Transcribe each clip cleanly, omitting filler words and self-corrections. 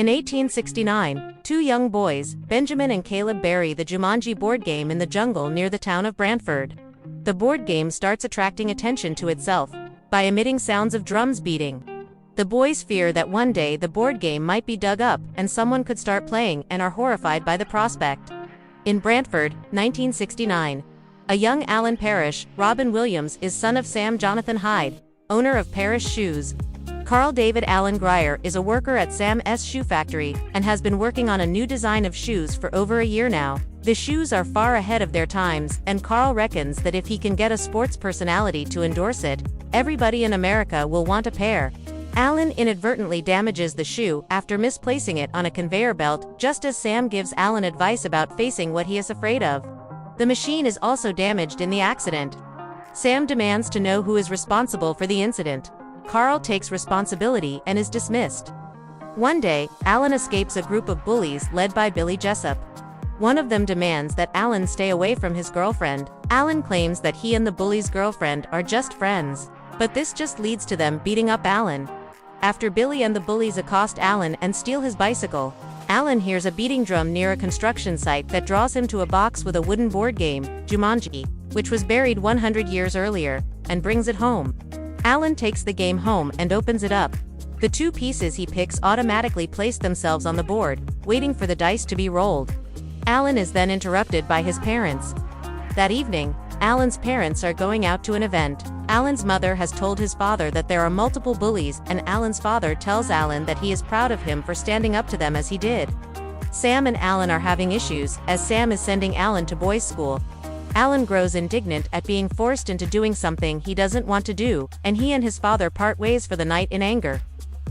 In 1869, two young boys, Benjamin and Caleb, bury the Jumanji board game in the jungle near the town of Brantford. The board game starts attracting attention to itself by emitting sounds of drums beating. The boys fear that one day the board game might be dug up and someone could start playing and are horrified by the prospect. In Brantford, 1969, a young Alan Parrish, Robin Williams, is son of Sam Jonathan Hyde, owner of Parrish Shoes. Carl David Allen Grier is a worker at Sam's shoe factory and has been working on a new design of shoes for over a year now. The shoes are far ahead of their times, and Carl reckons that if he can get a sports personality to endorse it, everybody in America will want a pair. Alan inadvertently damages the shoe after misplacing it on a conveyor belt, just as Sam gives Alan advice about facing what he is afraid of. The machine is also damaged in the accident. Sam demands to know who is responsible for the incident. Carl takes responsibility and is dismissed. One day, Alan escapes a group of bullies led by Billy Jessup. One of them demands that Alan stay away from his girlfriend. Alan claims that he and the bully's girlfriend are just friends, but this just leads to them beating up Alan. After Billy and the bullies accost Alan and steal his bicycle, Alan hears a beating drum near a construction site that draws him to a box with a wooden board game, Jumanji, which was buried 100 years earlier, and brings it home. Alan takes the game home and opens it up. The two pieces he picks automatically place themselves on the board, waiting for the dice to be rolled. Alan is then interrupted by his parents. That evening, Alan's parents are going out to an event. Alan's mother has told his father that there are multiple bullies, and Alan's father tells Alan that he is proud of him for standing up to them as he did. Sam and Alan are having issues, as Sam is sending Alan to boys' school. Alan grows indignant at being forced into doing something he doesn't want to do, and he and his father part ways for the night in anger.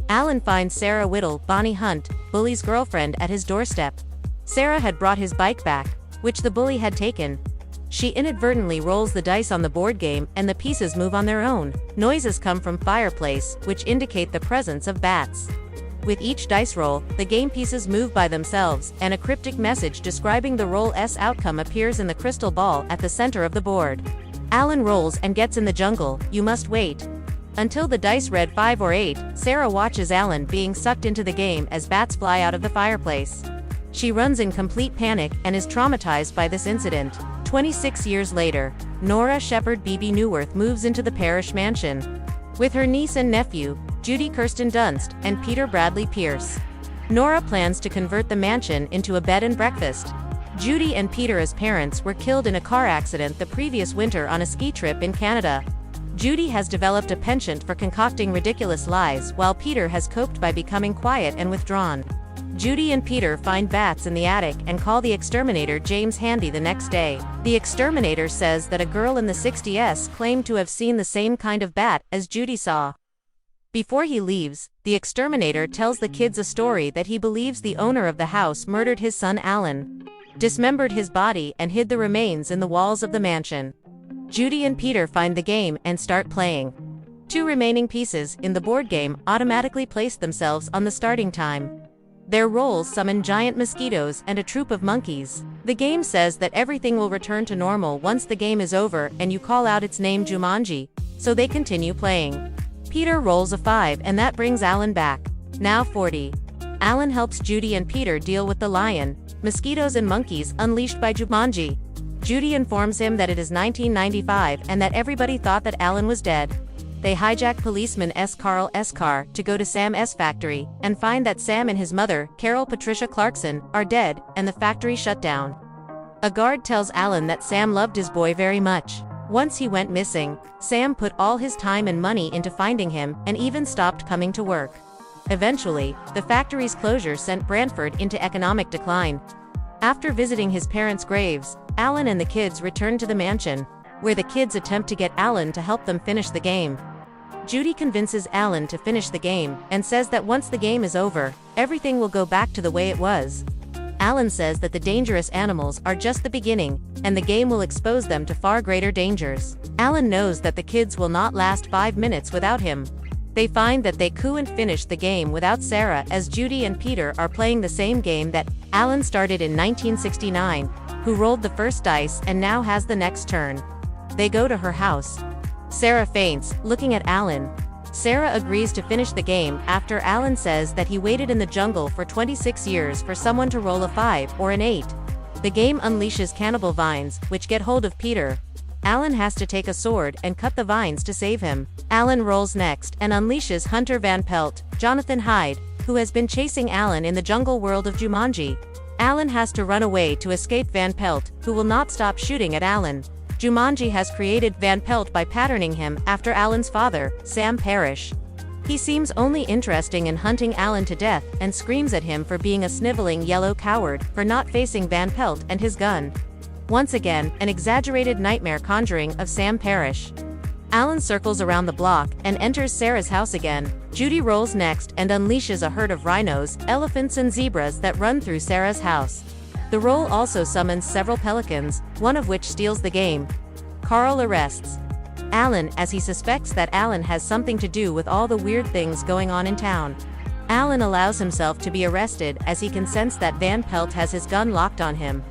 Alan finds Sarah Whittle, Bonnie Hunt, Bully's girlfriend, at his doorstep. Sarah had brought his bike back, which the bully had taken. She inadvertently rolls the dice on the board game, and the pieces move on their own. Noises come from fireplace, which indicate the presence of bats. With each dice roll, the game pieces move by themselves, and a cryptic message describing the roll's outcome appears in the crystal ball at the center of the board. Alan rolls and gets in the jungle. You must wait. Until the dice read 5 or 8, Sarah watches Alan being sucked into the game as bats fly out of the fireplace. She runs in complete panic and is traumatized by this incident. 26 years later, Nora Shepherd Beebe Newworth moves into the Parrish mansion with her niece and nephew, Judy Kirsten Dunst, and Peter Bradley Pierce. Nora plans to convert the mansion into a bed and breakfast. Judy and Peter, as parents, were killed in a car accident the previous winter on a ski trip in Canada. Judy has developed a penchant for concocting ridiculous lies, while Peter has coped by becoming quiet and withdrawn. Judy and Peter find bats in the attic and call the exterminator James handy the next day. The exterminator says that a girl in the 60s claimed to have seen the same kind of bat as Judy saw. Before he leaves, the exterminator tells the kids a story that he believes the owner of the house murdered his son Alan, dismembered his body, and hid the remains in the walls of the mansion. Judy and Peter find the game and start playing. Two remaining pieces in the board game automatically place themselves on the starting time. Their rolls summon giant mosquitoes and a troop of monkeys. The game says that everything will return to normal once the game is over and you call out its name, Jumanji, so they continue playing. Peter rolls a 5 and that brings Alan back, now 40. Alan helps Judy and Peter deal with the lion, mosquitoes and monkeys unleashed by Jumanji. Judy informs him that it is 1995 and that everybody thought that Alan was dead. They hijack policeman Carl S. car to go to Sam's factory, and find that Sam and his mother, Carol Patricia Clarkson, are dead, and the factory shut down. A guard tells Alan that Sam loved his boy very much. Once he went missing, Sam put all his time and money into finding him, and even stopped coming to work. Eventually, the factory's closure sent Brantford into economic decline. After visiting his parents' graves, Alan and the kids return to the mansion, where the kids attempt to get Alan to help them finish the game. Judy convinces Alan to finish the game, and says that once the game is over, everything will go back to the way it was. Alan says that the dangerous animals are just the beginning, and the game will expose them to far greater dangers. Alan knows that the kids will not last 5 minutes without him. They find that they couldn't finish the game without Sarah, as Judy and Peter are playing the same game that Alan started in 1969, who rolled the first dice and now has the next turn. They go to her house. Sarah faints, looking at Alan. Sarah agrees to finish the game after Alan says that he waited in the jungle for 26 years for someone to roll a 5 or an 8. The game unleashes cannibal vines, which get hold of Peter. Alan has to take a sword and cut the vines to save him. Alan rolls next and unleashes Hunter Van Pelt, Jonathan Hyde, who has been chasing Alan in the jungle world of Jumanji. Alan has to run away to escape Van Pelt, who will not stop shooting at Alan. Jumanji has created Van Pelt by patterning him after Alan's father, Sam Parrish. He seems only interested in hunting Alan to death and screams at him for being a sniveling yellow coward for not facing Van Pelt and his gun. Once again, an exaggerated nightmare conjuring of Sam Parrish. Alan circles around the block and enters Sarah's house again. Judy rolls next and unleashes a herd of rhinos, elephants and zebras that run through Sarah's house. The roll also summons several pelicans, one of which steals the game. Carl arrests Alan as he suspects that Alan has something to do with all the weird things going on in town. Alan allows himself to be arrested as he can sense that Van Pelt has his gun locked on him.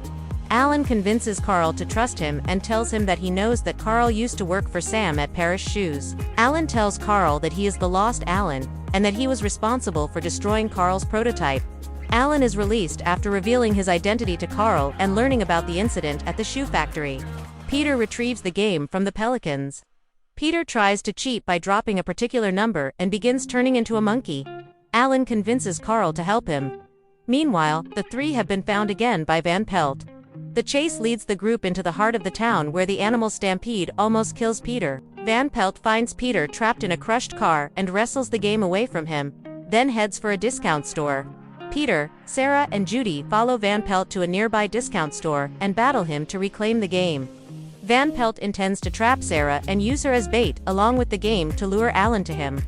Alan convinces Carl to trust him and tells him that he knows that Carl used to work for Sam at Parrish Shoes. Alan tells Carl that he is the lost Alan, and that he was responsible for destroying Carl's prototype. Alan is released after revealing his identity to Carl and learning about the incident at the shoe factory. Peter retrieves the game from the pelicans. Peter tries to cheat by dropping a particular number and begins turning into a monkey. Alan convinces Carl to help him. Meanwhile, the three have been found again by Van Pelt. The chase leads the group into the heart of the town where the animal stampede almost kills Peter. Van Pelt finds Peter trapped in a crushed car and wrestles the game away from him, then heads for a discount store. Peter, Sarah and Judy follow Van Pelt to a nearby discount store and battle him to reclaim the game. Van Pelt intends to trap Sarah and use her as bait along with the game to lure Alan to him.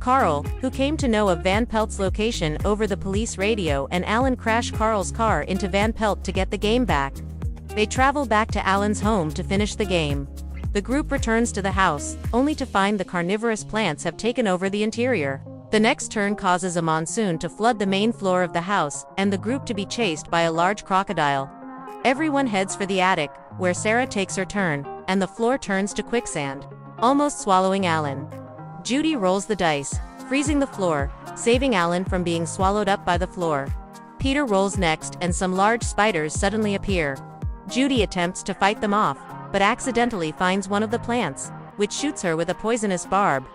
Carl, who came to know of Van Pelt's location over the police radio, and Alan crash Carl's car into Van Pelt to get the game back. They travel back to Alan's home to finish the game. The group returns to the house, only to find the carnivorous plants have taken over the interior. The next turn causes a monsoon to flood the main floor of the house, and the group to be chased by a large crocodile. Everyone heads for the attic, where Sarah takes her turn, and the floor turns to quicksand, almost swallowing Alan. Judy rolls the dice, freezing the floor, saving Alan from being swallowed up by the floor. Peter rolls next and some large spiders suddenly appear. Judy attempts to fight them off, but accidentally finds one of the plants, which shoots her with a poisonous barb.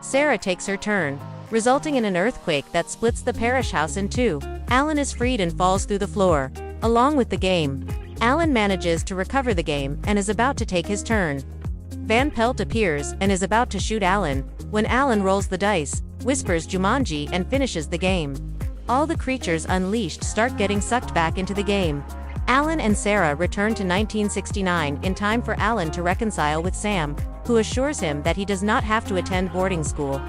Sarah takes her turn, resulting in an earthquake that splits the Parrish house in two. Alan is freed and falls through the floor, along with the game. Alan manages to recover the game and is about to take his turn. Van Pelt appears and is about to shoot Alan, when Alan rolls the dice, whispers Jumanji and finishes the game. All the creatures unleashed start getting sucked back into the game. Alan and Sarah return to 1969 in time for Alan to reconcile with Sam, who assures him that he does not have to attend boarding school.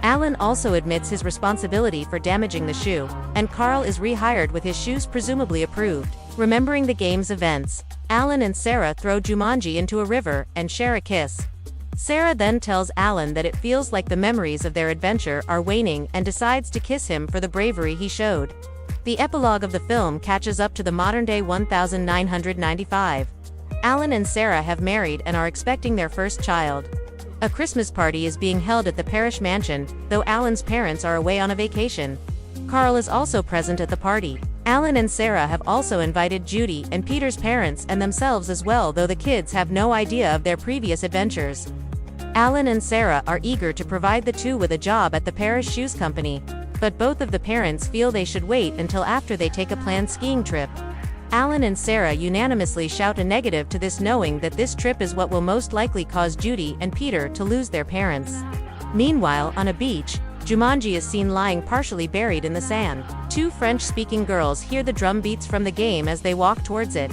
Alan also admits his responsibility for damaging the shoe, and Carl is rehired with his shoes presumably approved. Remembering the game's events, Alan and Sarah throw Jumanji into a river and share a kiss. Sarah then tells Alan that it feels like the memories of their adventure are waning and decides to kiss him for the bravery he showed. The epilogue of the film catches up to the modern-day 1995. Alan and Sarah have married and are expecting their first child. A Christmas party is being held at the Parrish mansion, though Alan's parents are away on a vacation. Carl is also present at the party. Alan and Sarah have also invited Judy and Peter's parents and themselves as well, though the kids have no idea of their previous adventures. Alan and Sarah are eager to provide the two with a job at the Parrish Shoes Company, but both of the parents feel they should wait until after they take a planned skiing trip. Alan and Sarah unanimously shout a negative to this, knowing that this trip is what will most likely cause Judy and Peter to lose their parents. Meanwhile, on a beach, Jumanji is seen lying partially buried in the sand. Two French-speaking girls hear the drum beats from the game as they walk towards it.